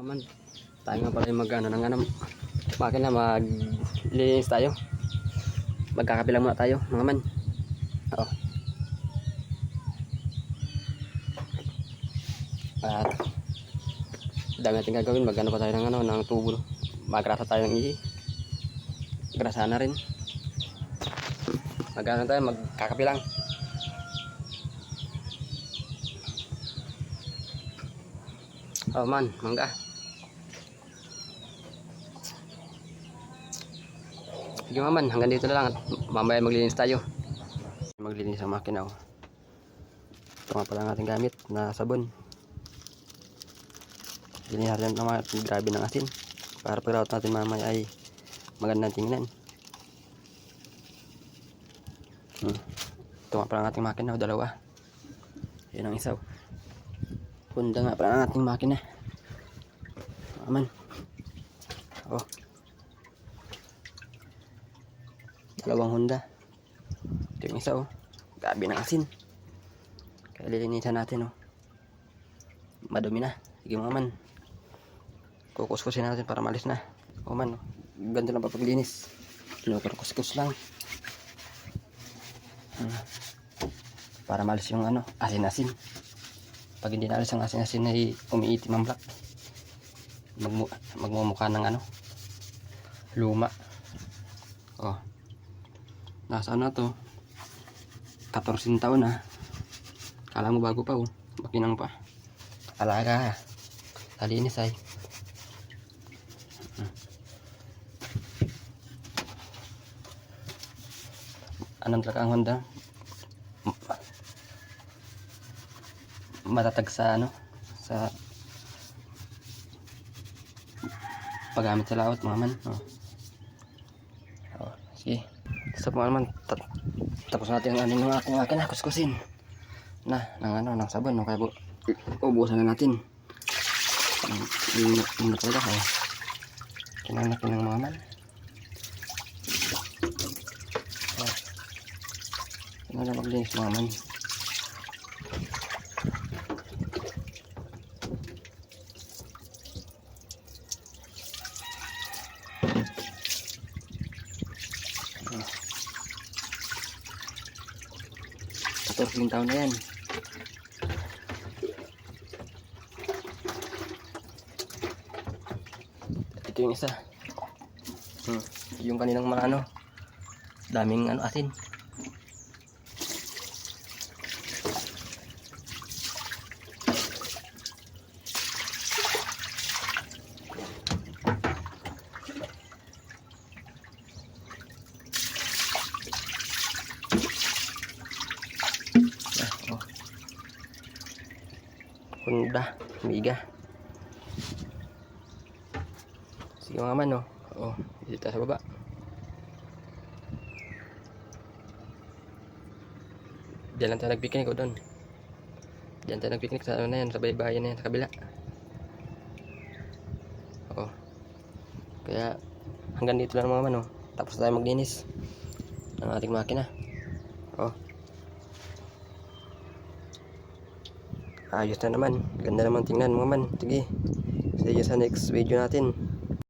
Man, tayo nga pala yung mag-ano ng ano, makina, maglilinis tayo. Magkakapilang muna tayo, mga man. Oo. At dami natin gagawin, mag-ano pa tayo ng ano, ng tubo. Magrasa tayo ng ihi. Grasa na rin. Mag-ano tayo, magkakapilang. Oh man, mangga. Sige man, hanggang dito na lang at mamaya maglinis tayo. Maglinis ang makina. Oh. Ito nga pala ang ating gamit na sabon. Linisin natin naman grabe ng asin para pag-route natin mamaya ay magandang tingnan. Ito nga pala ang ating makina. Dalawa. Yan ang isa. Honda nga pala ang ating makina. Aman. Oh. Dalawang Honda. Ito yung isa. Oh. Grabe ng asin. Kaya lilinisan natin. Oh. Madumi na. Sige mga man. Kukuskusin natin para malis na. O man. Ganda na papaglinis. Kinukuskus lang. Para malis yung ano, asin-asin. Pag hindi naalis ang asin-asin ay umiitim ang black. Magmumukha ng ano, luma. Oh. Nasa ano to? 14 taon na. Kala mo bago pa oh. Makinang pa. Alaga. Talinis ay. Anong talaga ang Honda? Matatag sa ano, sa paggamit sa laot mga man. Oh. Oh, sige. So mga man, tapos natin ang ano ng ating makina, kuskusin na ng ano, ng sabon, no? Kaya ubusan na natin. Yung talaga ay kinanakin ng mga man. Oh. Kinala maglinis mga man. Yung taon na yan. Ito yung isa. Yung kaninang mga ano, daming ano asin. Honda, Amiga. Sige mga man, oh. Oh, dito sa baba. Diyan lang tayo nagpiknik o doon. Diyan tayo nagpiknik sa ano na yan, sa bayan na yan, sa kabila. Oh. Kaya hanggang dito lang mga man, oh. Tapos tayo maglinis ng ating makina. Oh. Ayos na naman. Ganda naman tingnan mga man. Sige. See you sa next video natin.